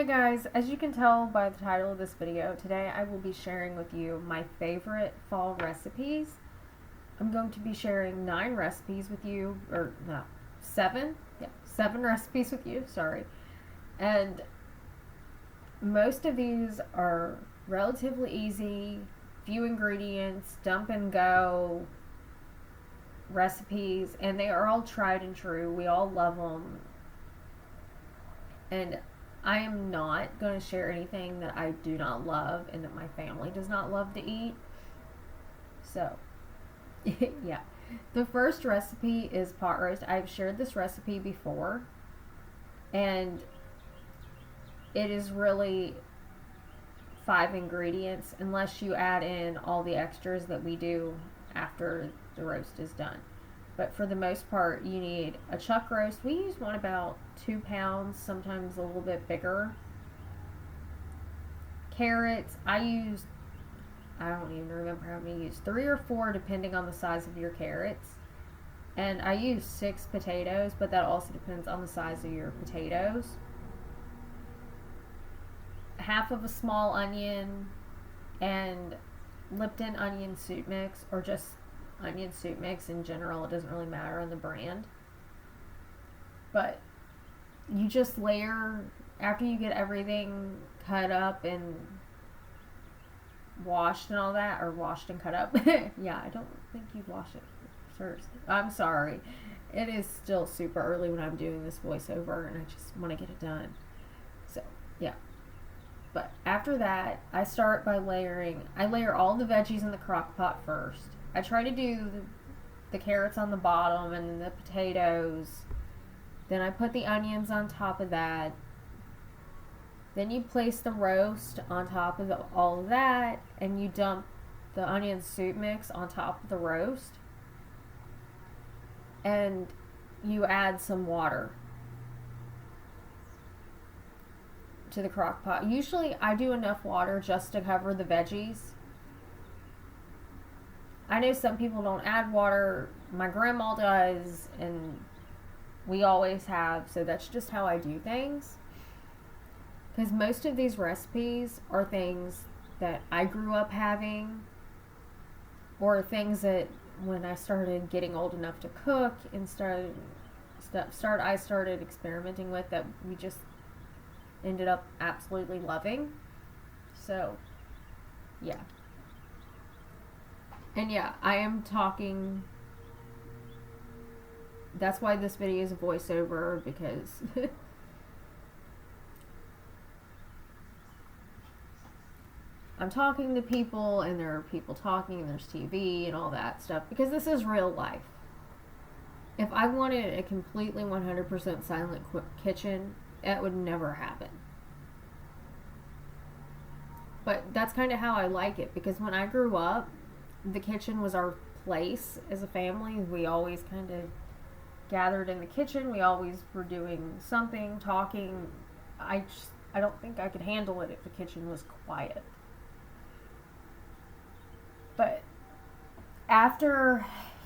Okay guys, as you can tell by the title of this video, today I will be sharing with you my favorite fall recipes. I'm going to be sharing 9 recipes with you, or no, 7? Yeah, 7 recipes with you, sorry. And most of these are relatively easy, few ingredients, dump and go recipes, and they are all tried and true. We all love them. And I am not going to share anything that I do not love and that my family does not love to eat. So, yeah. The first recipe is pot roast. I've shared this recipe before, and it is really 5 ingredients unless you add in all the extras that we do after the roast is done. But for the most part, you need a chuck roast. We use one about 2 pounds, sometimes a little bit bigger. Carrots, I don't even remember how many I used, 3 or 4 depending on the size of your carrots. And I use 6 potatoes, but that also depends on the size of your potatoes. Half of a small onion and Lipton onion soup mix, or just onion soup mix in general. It doesn't really matter on the brand. But you just layer, after you get everything cut up and washed and all that, or washed and cut up. Yeah, I don't think you wash it first. I'm sorry. It is still super early when I'm doing this voiceover and I just want to get it done. So, yeah. But after that, I start by layering. I layer all the veggies in the crock pot first. I try to do the carrots on the bottom and the potatoes. Then I put the onions on top of that. Then you place the roast on top of all of that, and you dump the onion soup mix on top of the roast. And you add some water to the crock pot. Usually I do enough water just to cover the veggies. I know some people don't add water. My grandma does, and we always have, so that's just how I do things. Because most of these recipes are things that I grew up having, or things that when I started getting old enough to cook and I started experimenting with, that we just ended up absolutely loving. So, yeah. And yeah, I am talking. That's why this video is a voiceover, because I'm talking to people, and there are people talking, and there's TV and all that stuff, because this is real life. If I wanted a completely 100% silent kitchen, that would never happen. But that's kind of how I like it, because when I grew up, the kitchen was our place as a family. We always kind of gathered in the kitchen. We always were doing something, talking. I don't think I could handle it if the kitchen was quiet. But after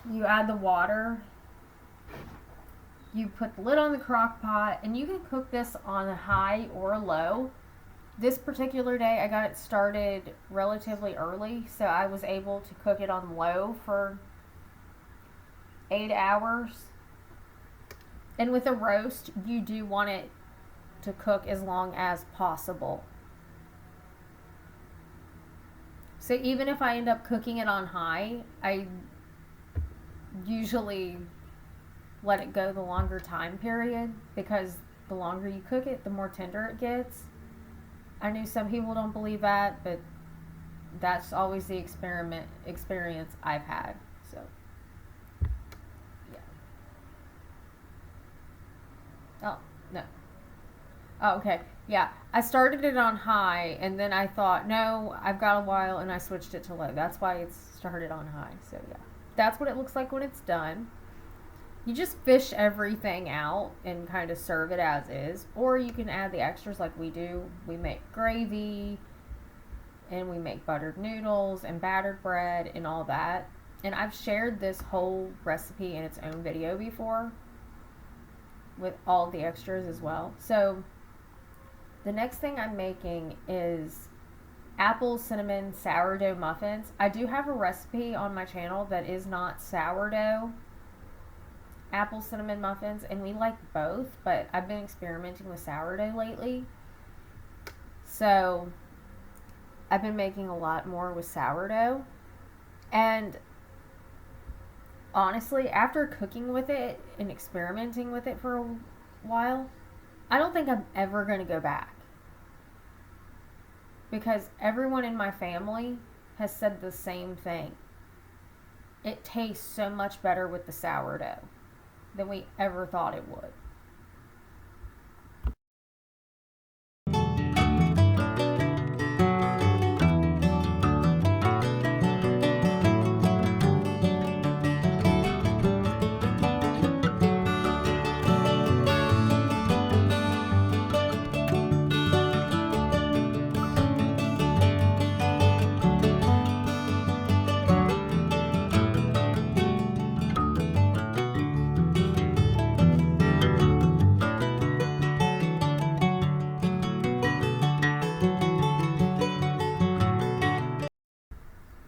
you add the water, you put the lid on the crock pot, and you can cook this on high or low. This particular day, I got it started relatively early, so I was able to cook it on low for 8 hours. And with a roast, you do want it to cook as long as possible. So even if I end up cooking it on high, I usually let it go the longer time period, because the longer you cook it, the more tender it gets. I know some people don't believe that, but that's always the experience I've had. So, yeah. Oh, no. Oh, okay. Yeah. I started it on high, and then I thought, no, I've got a while, and I switched it to low. That's why it's started on high. So, yeah. That's what it looks like when it's done. You just fish everything out and kind of serve it as is. Or you can add the extras like we do. We make gravy, and we make buttered noodles and battered bread and all that. And I've shared this whole recipe in its own video before with all the extras as well. So The next thing I'm making is apple cinnamon sourdough muffins. I do have a recipe on my channel that is not sourdough apple cinnamon muffins, and we like both, but I've been experimenting with sourdough lately. So I've been making a lot more with sourdough. And honestly, after cooking with it and experimenting with it for a while, I don't think I'm ever going to go back. Because everyone in my family has said the same thing. It tastes so much better with the sourdough than we ever thought it would.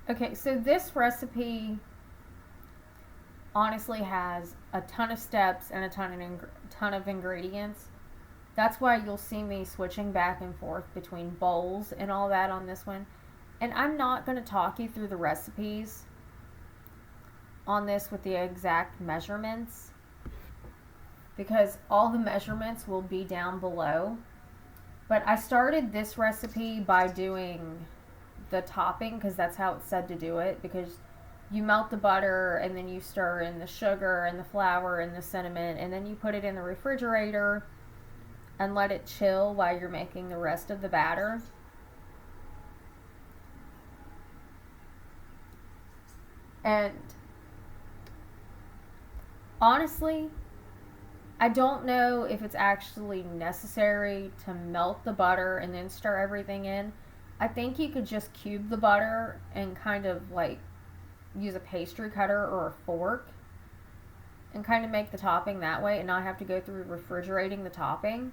Okay, so this recipe honestly has a ton of steps and a ton of ingredients. That's why you'll see me switching back and forth between bowls and all that on this one. And I'm not going to talk you through the recipes on this with the exact measurements, because all the measurements will be down below. But I started this recipe by doing the topping, because that's how it's said to do it, because you melt the butter and then you stir in the sugar and the flour and the cinnamon, and then you put it in the refrigerator and let it chill while you're making the rest of the batter. And honestly, I don't know if it's actually necessary to melt the butter and then stir everything in. I think you could just cube the butter and kind of like use a pastry cutter or a fork and kind of make the topping that way and not have to go through refrigerating the topping.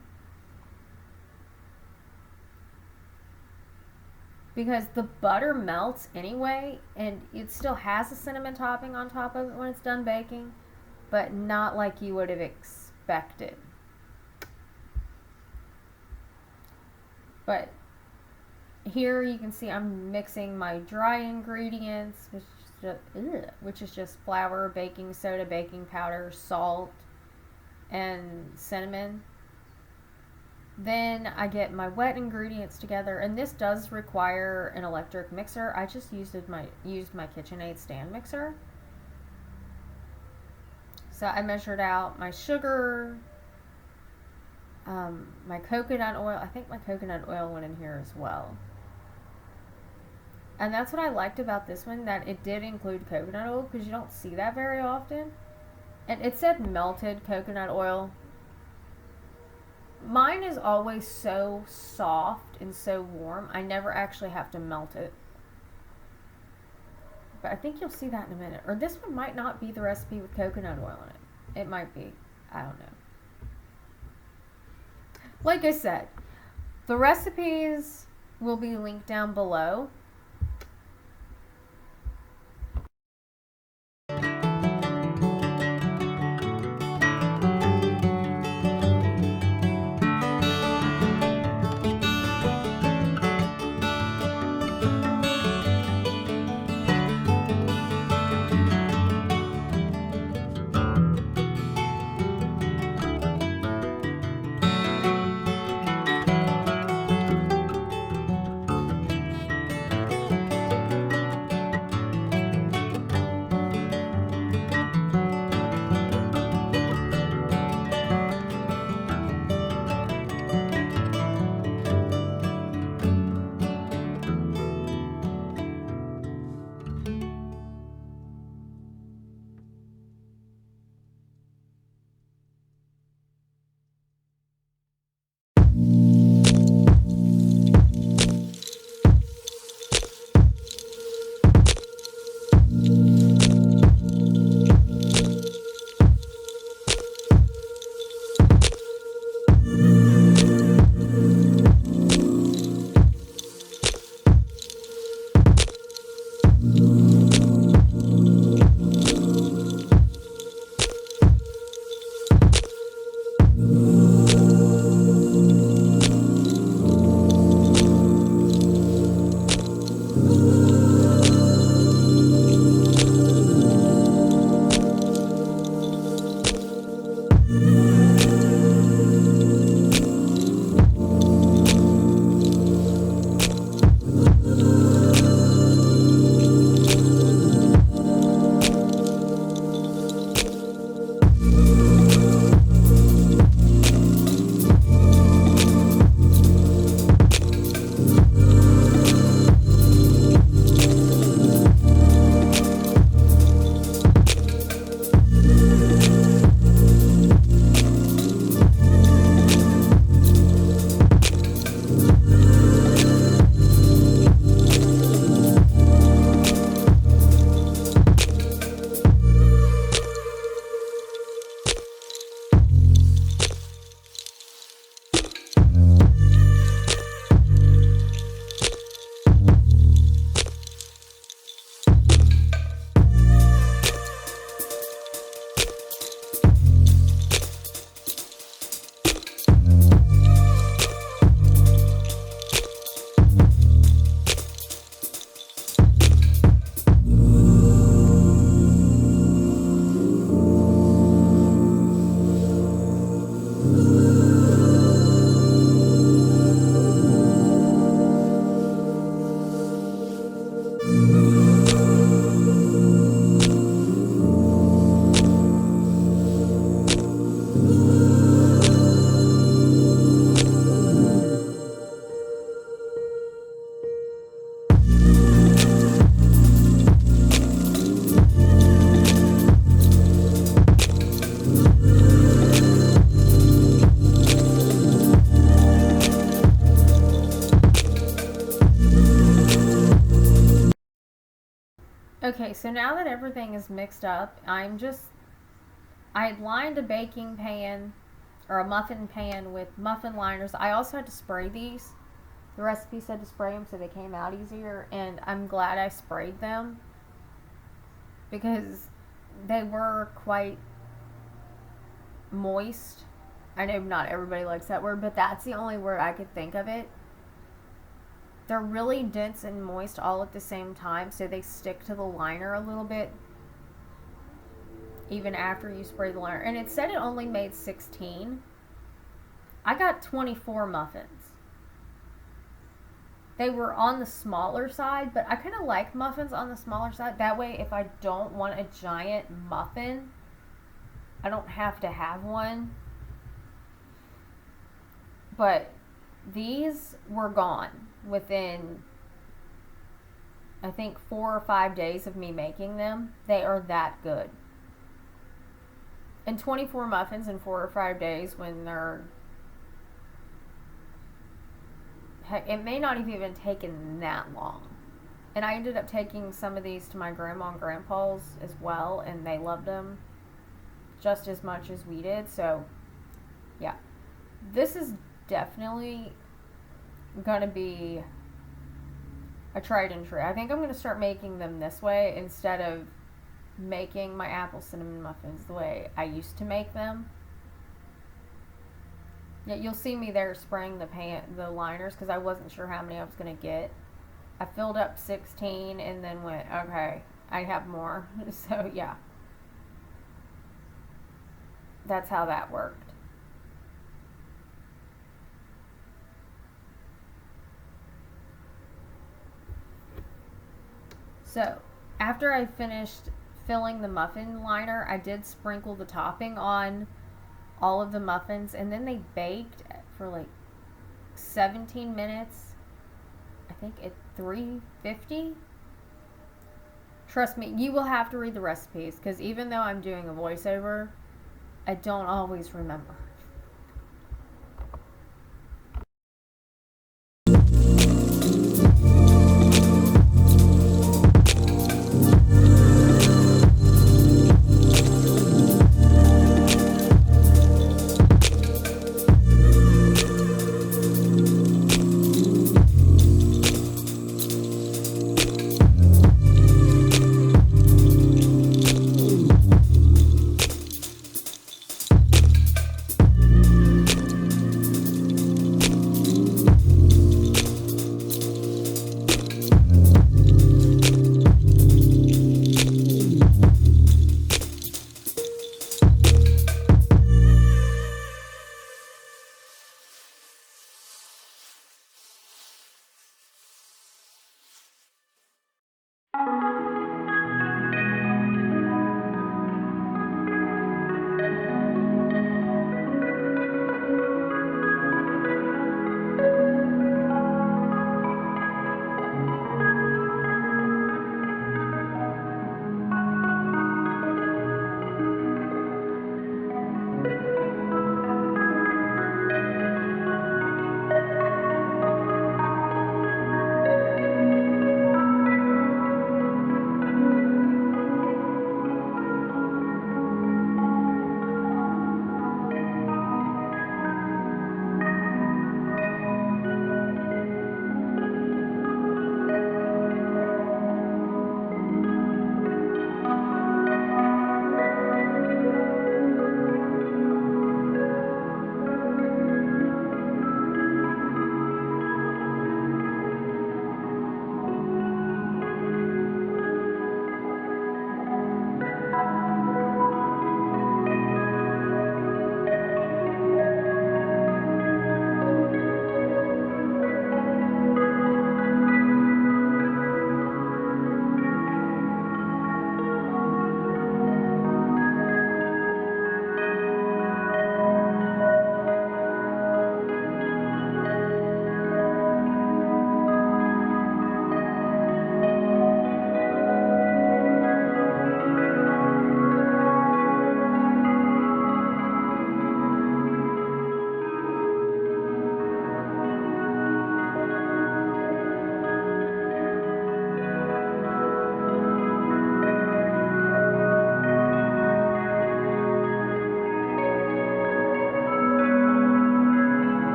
Because the butter melts anyway, and it still has a cinnamon topping on top of it when it's done baking, but not like you would have expected. But here you can see I'm mixing my dry ingredients, which is just flour, baking soda, baking powder, salt, and cinnamon. Then I get my wet ingredients together, and this does require an electric mixer. I just used my KitchenAid stand mixer. So I measured out my sugar, my coconut oil. I think my coconut oil went in here as well. And that's what I liked about this one, that it did include coconut oil, because you don't see that very often. And it said melted coconut oil. Mine is always so soft and so warm, I never actually have to melt it. But I think you'll see that in a minute. Or this one might not be the recipe with coconut oil in it. It might be. I don't know. Like I said, the recipes will be linked down below. Okay, so now that everything is mixed up, I had lined a baking pan or a muffin pan with muffin liners. I also had to spray these. The recipe said to spray them so they came out easier, and I'm glad I sprayed them because they were quite moist. I know not everybody likes that word, but that's the only word I could think of it. They're really dense and moist all at the same time, so they stick to the liner a little bit even after you spray the liner. And it said it only made 16. I got 24 muffins. They were on the smaller side, but I kind of like muffins on the smaller side. That way, if I don't want a giant muffin, I don't have to have one. But these were gone within, I think, 4 or 5 days of me making them. They are that good. And 24 muffins in 4 or 5 days when they're, heck, it may not have even taken that long. And I ended up taking some of these to my grandma and grandpa's as well, and they loved them just as much as we did. So, yeah. This is definitely gonna be a tried and true. I think I'm gonna start making them this way instead of making my apple cinnamon muffins the way I used to make them. Yeah, you'll see me there spraying the liners because I wasn't sure how many I was gonna get. I filled up 16 and then went, okay, I have more. So yeah, that's how that worked. So, after I finished filling the muffin liner, I did sprinkle the topping on all of the muffins, and then they baked for like 17 minutes, I think at 350. Trust me, you will have to read the recipes, because even though I'm doing a voiceover, I don't always remember.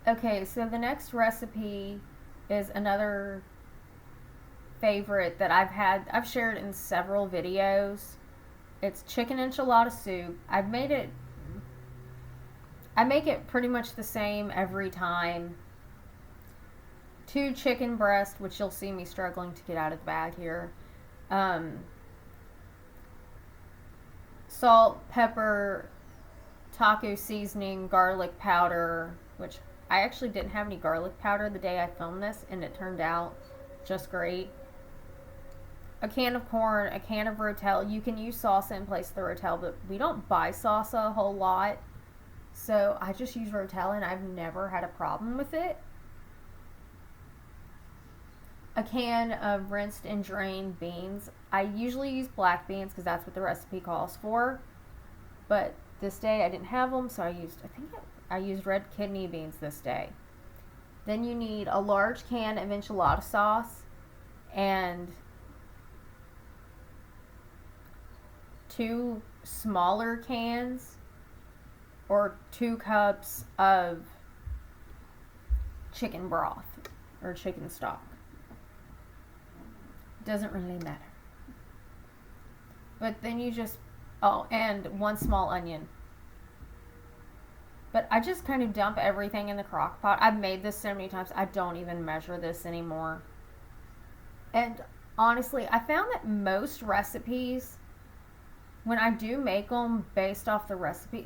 Okay, so the next recipe is another favorite that I've shared in several videos. It's chicken enchilada soup. I make it pretty much the same every time. 2 chicken breasts, which you'll see me struggling to get out of the bag here. Salt, pepper, taco seasoning, garlic powder, which I actually didn't have any garlic powder the day I filmed this, and it turned out just great. A can of corn, a can of rotel. You can use salsa in place of the rotel, but we don't buy salsa a whole lot, so I just use rotel, and I've never had a problem with it. A can of rinsed and drained beans. I usually use black beans because that's what the recipe calls for, but this day I didn't have them, so I used red kidney beans this day. Then you need a large can of enchilada sauce and 2 smaller cans or 2 cups of chicken broth or chicken stock. Doesn't really matter. But then you just, and 1 small onion. But I just kind of dump everything in the crock pot. I've made this so many times, I don't even measure this anymore. And honestly, I found that most recipes, when I do make them based off the recipe,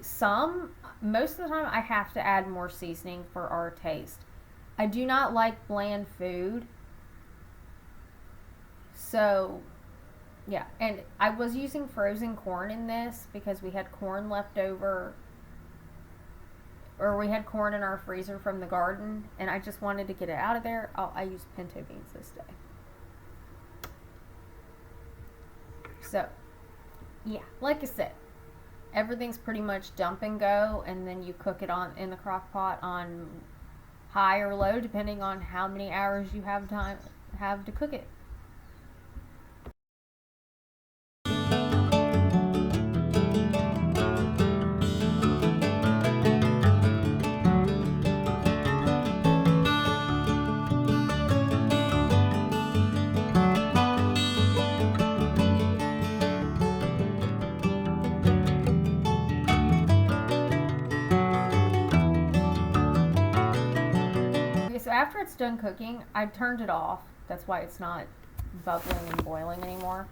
most of the time I have to add more seasoning for our taste. I do not like bland food. So, yeah. And I was using frozen corn in this because we had corn left over, or we had corn in our freezer from the garden, and I just wanted to get it out of there. I used pinto beans this day. So, yeah, like I said, everything's pretty much dump and go, and then you cook it in the crock pot on high or low, depending on how many hours you have to cook it. So after it's done cooking, I turned it off. That's why it's not bubbling and boiling anymore.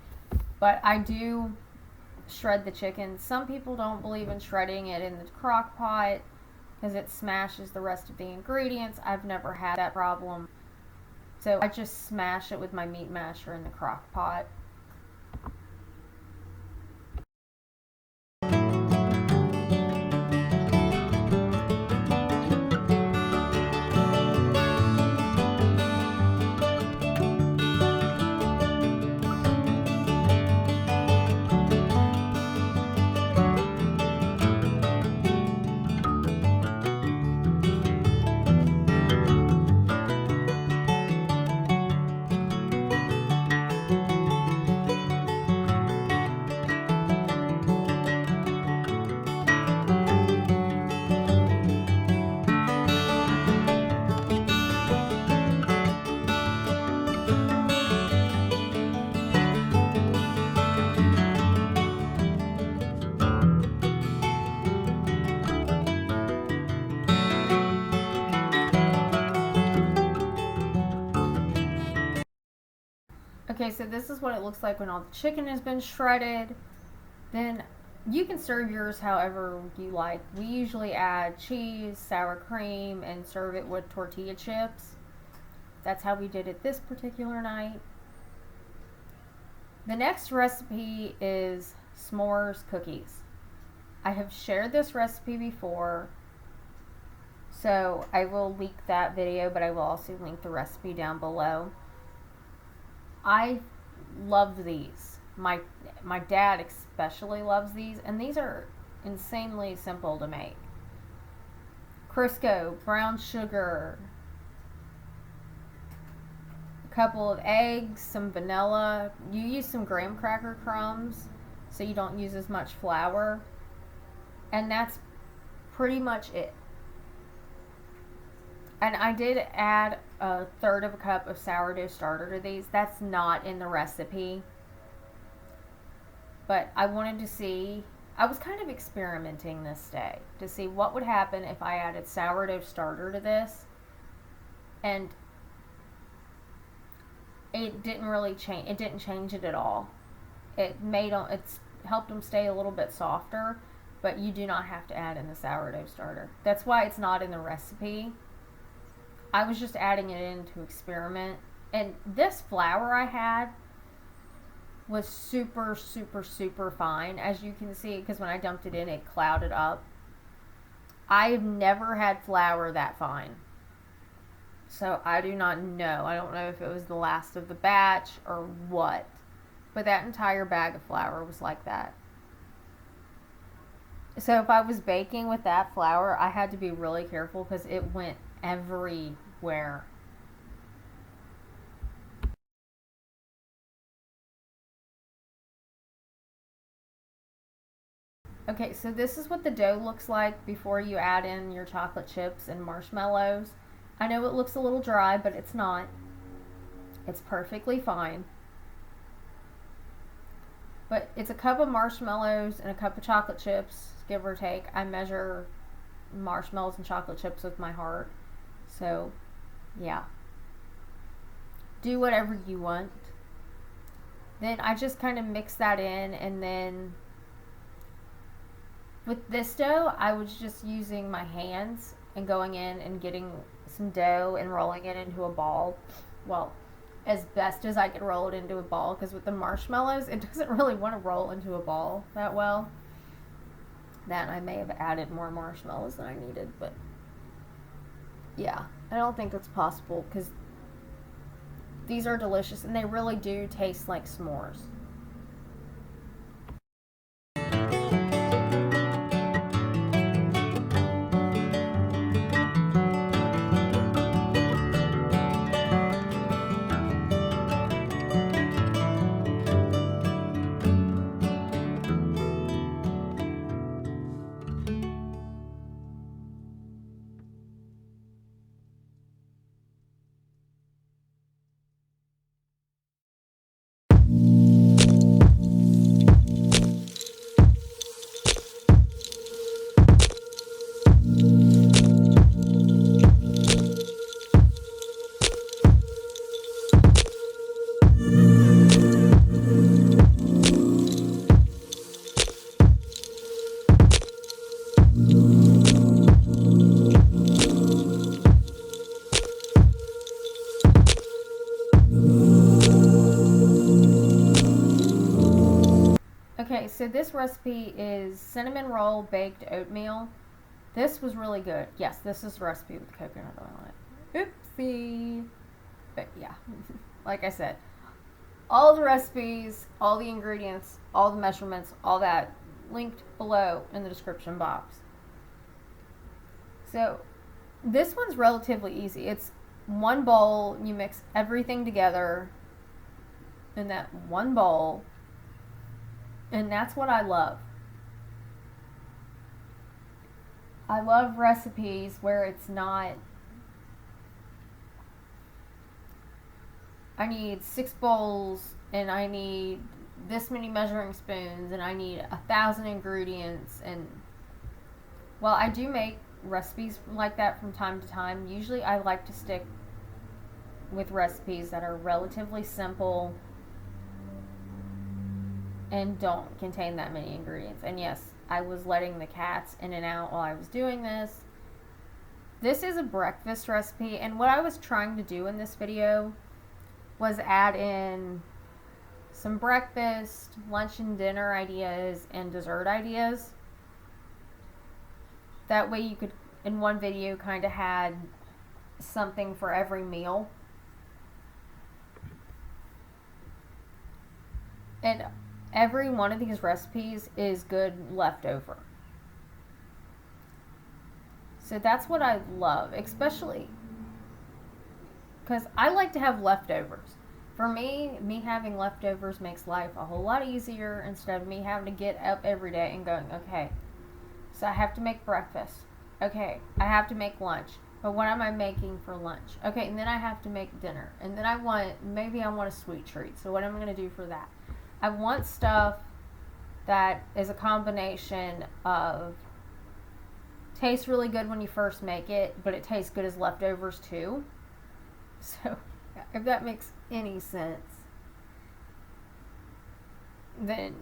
But I do shred the chicken. Some people don't believe in shredding it in the crock pot because it smashes the rest of the ingredients. I've never had that problem. So I just smash it with my meat masher in the crock pot. Okay, so this is what it looks like when all the chicken has been shredded. Then you can serve yours however you like. We usually add cheese, sour cream, and serve it with tortilla chips. That's how we did it this particular night. The next recipe is s'mores cookies. I have shared this recipe before, so I will link that video, but I will also link the recipe down below. I love these. My dad especially loves these, and these are insanely simple to make. Crisco, brown sugar, a couple of eggs, some vanilla. You use some graham cracker crumbs so you don't use as much flour, and that's pretty much it. And I did add a third of a cup of sourdough starter to these. That's not in the recipe. But I wanted to see, I was kind of experimenting this day to see what would happen if I added sourdough starter to this. And it didn't really change, it didn't change it at all. It's helped them stay a little bit softer, but you do not have to add in the sourdough starter. That's why it's not in the recipe. I was just adding it in to experiment. And this flour I had was super, super, super fine, as you can see, because when I dumped it in, it clouded up. I've never had flour that fine. So I do not know. I don't know if it was the last of the batch or what. But that entire bag of flour was like that. So if I was baking with that flour, I had to be really careful because it went everywhere. Okay, so this is what the dough looks like before you add in your chocolate chips and marshmallows. I know it looks a little dry, but it's not. It's perfectly fine. But it's a cup of marshmallows and a cup of chocolate chips, give or take. I measure marshmallows and chocolate chips with my heart. So, yeah. Do whatever you want. Then I just kind of mix that in, and then with this dough, I was just using my hands and going in and getting some dough and rolling it into a ball. Well, as best as I could roll it into a ball, because with the marshmallows, it doesn't really want to roll into a ball that well. Then I may have added more marshmallows than I needed, but yeah, I don't think that's possible because these are delicious and they really do taste like s'mores. Okay, so this recipe is cinnamon roll baked oatmeal. This was really good. Yes, this is a recipe with coconut oil in it. Oopsie. But yeah, like I said, all the recipes, all the ingredients, all the measurements, all that linked below in the description box. So this one's relatively easy. It's one bowl, you mix everything together in that one bowl, and that's what I love. I love recipes where it's not, I need 6 bowls and I need this many measuring spoons and I need 1,000 ingredients. And well, I do make recipes like that from time to time. Usually I like to stick with recipes that are relatively simple and don't contain that many ingredients. And yes, I was letting the cats in and out while I was doing this. This is a breakfast recipe, and what I was trying to do in this video was add in some breakfast, lunch and dinner ideas, and dessert ideas. That way you could, in one video, kind of had something for every meal. And every one of these recipes is good leftover. So that's what I love, especially because I like to have leftovers. For me having leftovers makes life a whole lot easier instead of me having to get up every day and going, okay, so I have to make breakfast. Okay, I have to make lunch. But what am I making for lunch? Okay, and then I have to make dinner. And then maybe I want a sweet treat. So what am I going to do for that? I want stuff that is a combination of tastes really good when you first make it, but it tastes good as leftovers too. So if that makes any sense, then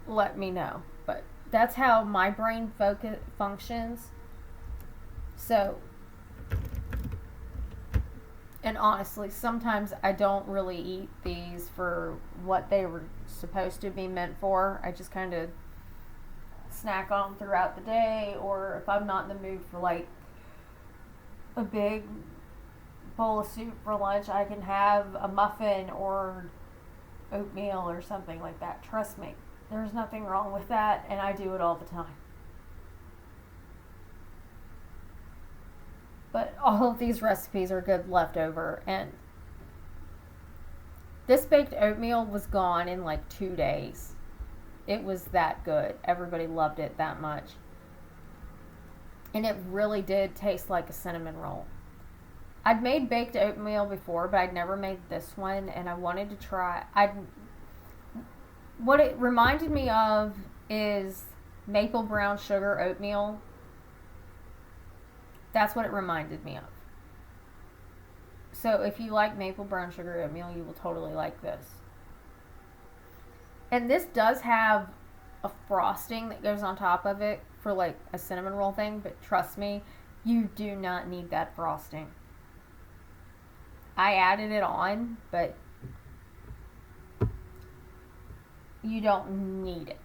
let me know. But that's how my brain functions. So, and honestly, sometimes I don't really eat these for what they were supposed to be meant for. I just kind of snack on them throughout the day, or if I'm not in the mood for like a big bowl of soup for lunch, I can have a muffin or oatmeal or something like that. Trust me, there's nothing wrong with that, and I do it all the time. But all of these recipes are good leftover, and this baked oatmeal was gone in like 2 days. It was that good. Everybody loved it that much. And it really did taste like a cinnamon roll. I'd made baked oatmeal before, but I'd never made this one, and I wanted to try. What it reminded me of is maple brown sugar oatmeal. That's what it reminded me of. So if you like maple brown sugar oatmeal, you will totally like this. And this does have a frosting that goes on top of it for like a cinnamon roll thing, but trust me, you do not need that frosting. I added it on, but you don't need it.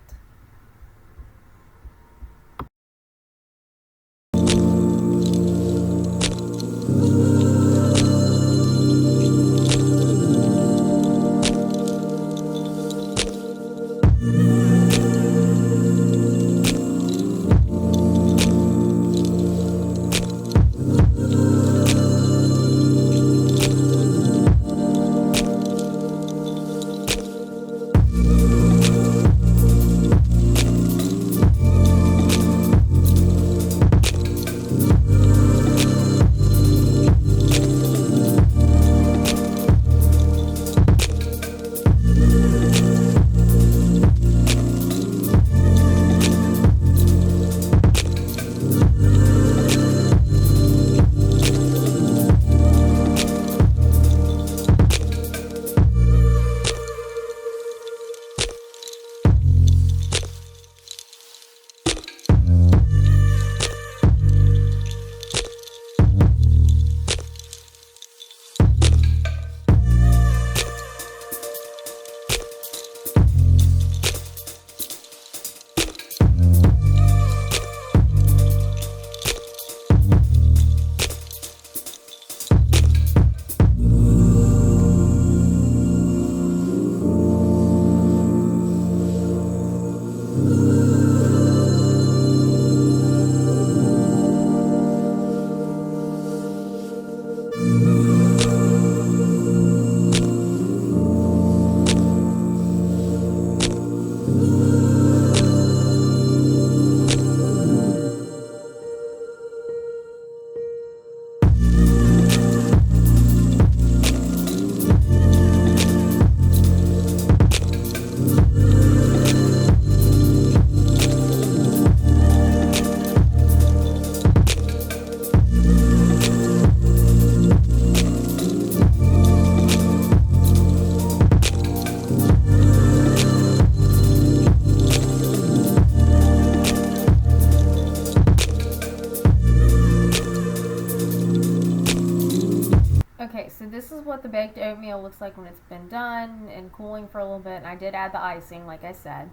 Okay, so this is what the baked oatmeal looks like when it's been done and cooling for a little bit. And I did add the icing, like I said,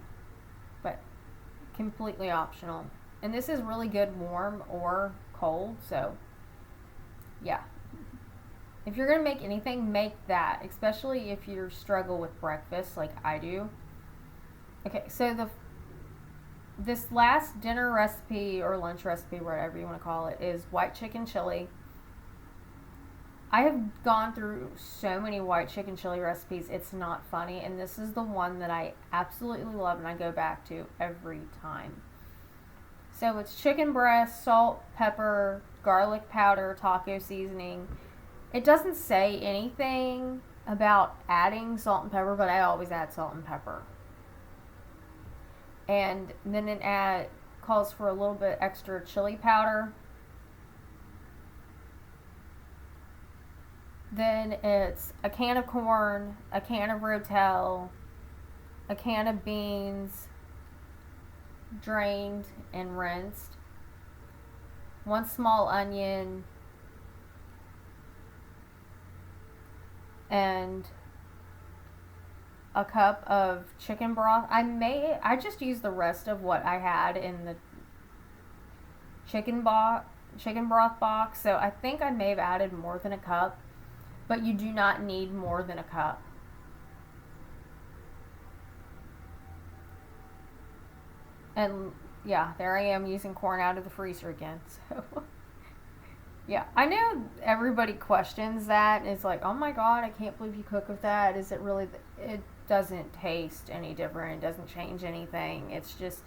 but completely optional. And this is really good warm or cold, so yeah. If you're going to make anything, make that, especially if you struggle with breakfast like I do. Okay, so this last dinner recipe or lunch recipe, whatever you want to call it, is white chicken chili. I have gone through so many white chicken chili recipes, it's not funny, and this is the one that I absolutely love and I go back to every time. So it's chicken breast, salt, pepper, garlic powder, taco seasoning. It doesn't say anything about adding salt and pepper, but I always add salt and pepper. And then it calls for a little bit extra chili powder. Then it's a can of corn, a can of rotel, a can of beans, drained and rinsed, one small onion, and a cup of chicken broth. I just used the rest of what I had in the chicken broth box, so I think I may have added more than a cup, but you do not need more than a cup. And yeah, there I am using corn out of the freezer again. So yeah, I know everybody questions that. It's like, oh my god, I can't believe you cook with that. Is it really? It doesn't taste any different. It doesn't change anything. It's just,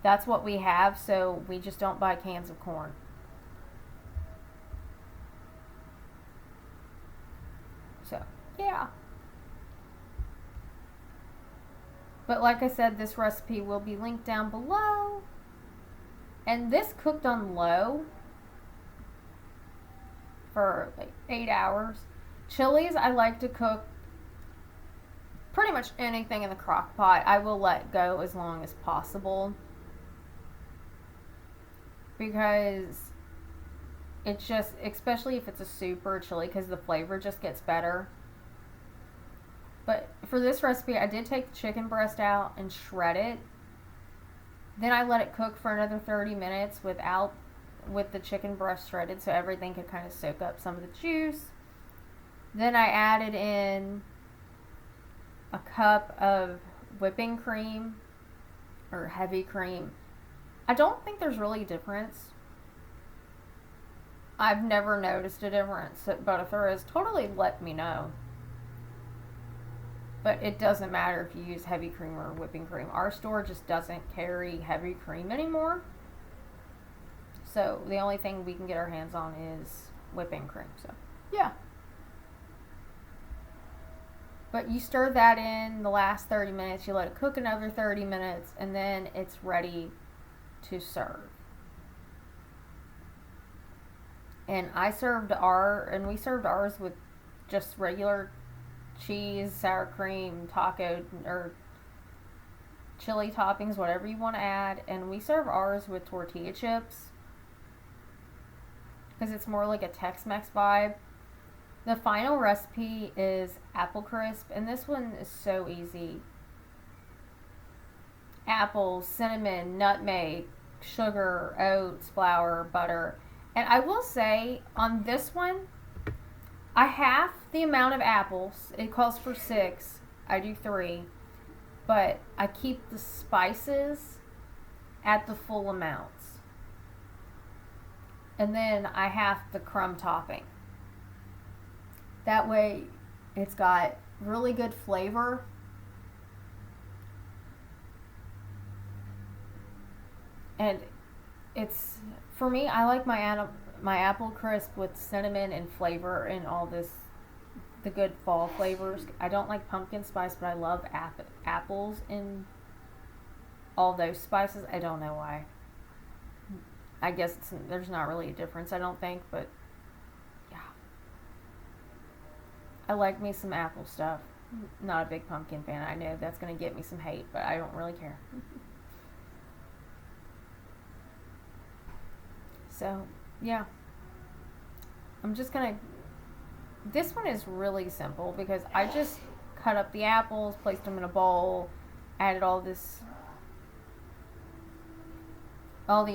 that's what we have, so we just don't buy cans of corn. So yeah. But like I said, this recipe will be linked down below. And this cooked on low for like 8 hours. Chilies, I like to cook pretty much anything in the crock pot. I will let go as long as possible, because it's just, especially if it's a soup or a chili, because the flavor just gets better. But for this recipe, I did take the chicken breast out and shred it. Then I let it cook for another 30 minutes with the chicken breast shredded, so everything could kind of soak up some of the juice. Then I added in a cup of whipping cream, or heavy cream. I don't think there's really a difference. I've never noticed a difference, but if there is, totally let me know. But it doesn't matter if you use heavy cream or whipping cream. Our store just doesn't carry heavy cream anymore. So the only thing we can get our hands on is whipping cream. So yeah. But you stir that in the last 30 minutes. You let it cook another 30 minutes. And then it's ready to serve. And we served ours with just regular cheese, sour cream, taco, or chili toppings, whatever you want to add. And we serve ours with tortilla chips, because it's more like a Tex-Mex vibe. The final recipe is apple crisp, and this one is so easy. Apples, cinnamon, nutmeg, sugar, oats, flour, butter. And I will say, on this one, I half the amount of apples. It calls for 6. I do 3. But I keep the spices at the full amounts. And then I half the crumb topping. That way, it's got really good flavor. And it's, for me, I like my apple crisp with cinnamon and flavor and all the good fall flavors. I don't like pumpkin spice, but I love apples and all those spices. I don't know why. I guess there's not really a difference, I don't think, but yeah. I like me some apple stuff. Not a big pumpkin fan. I know that's going to get me some hate, but I don't really care. So, yeah. I'm just going to... This one is really simple, because I just cut up the apples, placed them in a bowl, added all the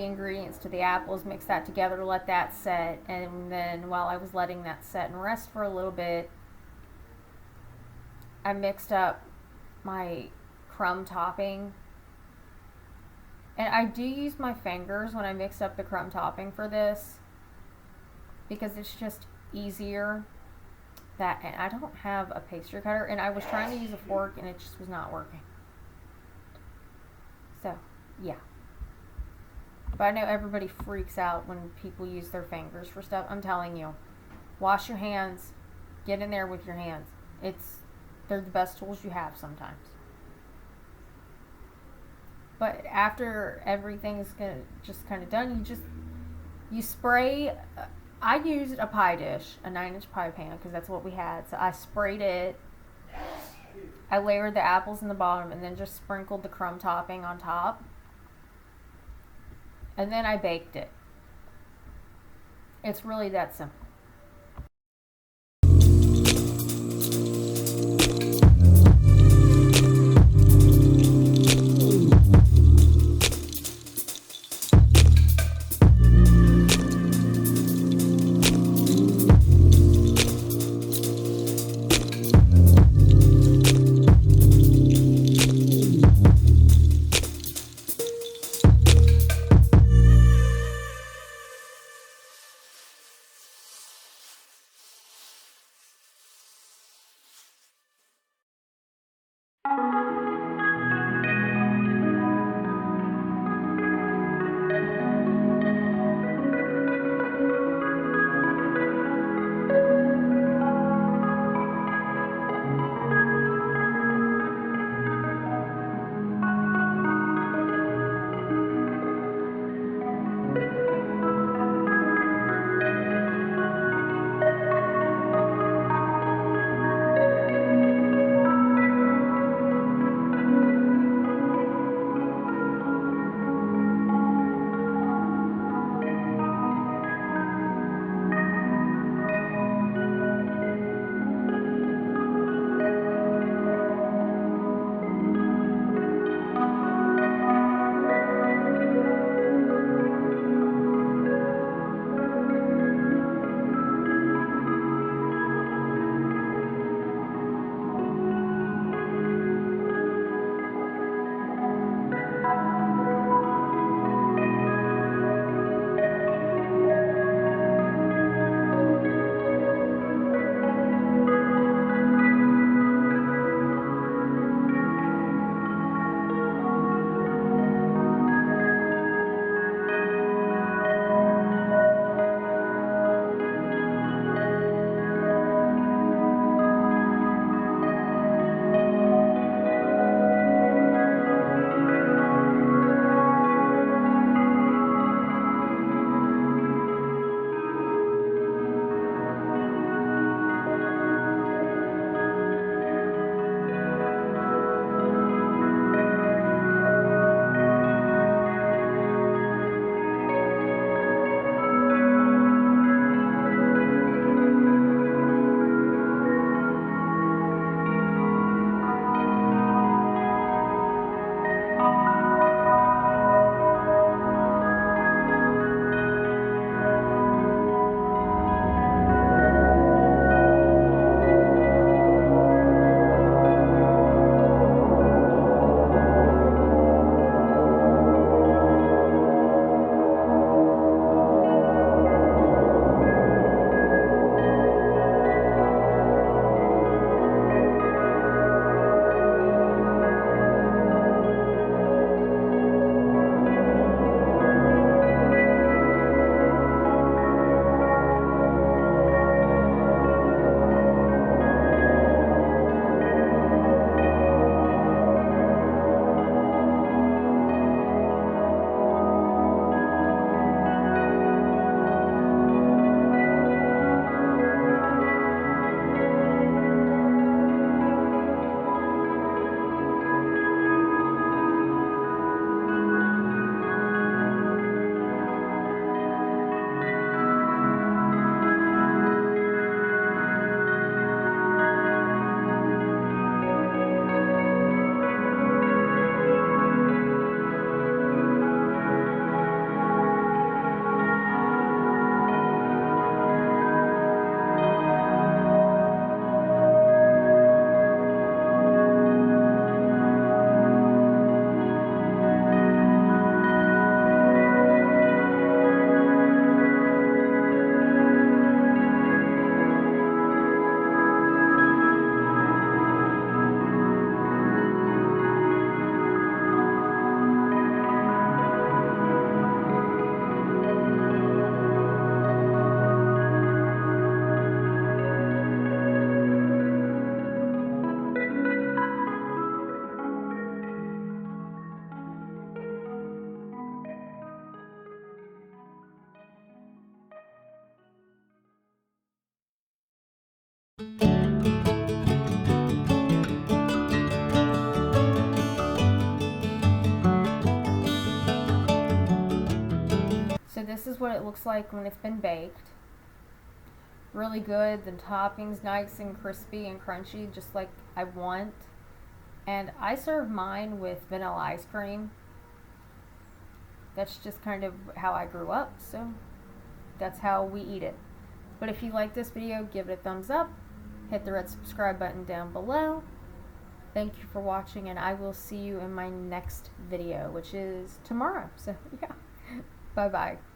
ingredients to the apples, mixed that together, let that set, and then while I was letting that set and rest for a little bit, I mixed up my crumb topping. And I do use my fingers when I mix up the crumb topping for this, because it's just easier. And I don't have a pastry cutter, and I was trying to use a fork and it just was not working. So, yeah. But I know everybody freaks out when people use their fingers for stuff. I'm telling you, wash your hands. Get in there with your hands. They're the best tools you have sometimes. But after everything is just kind of done, you spray. I used a pie dish, a 9-inch pie pan, because that's what we had. So I sprayed it. I layered the apples in the bottom and then just sprinkled the crumb topping on top. And then I baked it. It's really that simple. this is what it looks like when it's been baked. Really good. The toppings nice and crispy and crunchy, just like I want. And I serve mine with vanilla ice cream. That's just kind of how I grew up, so that's how we eat it. But if you like this video, give it a thumbs up. Hit the red subscribe button down below. Thank you for watching, and I will see you in my next video, which is tomorrow. So, yeah. Bye-bye.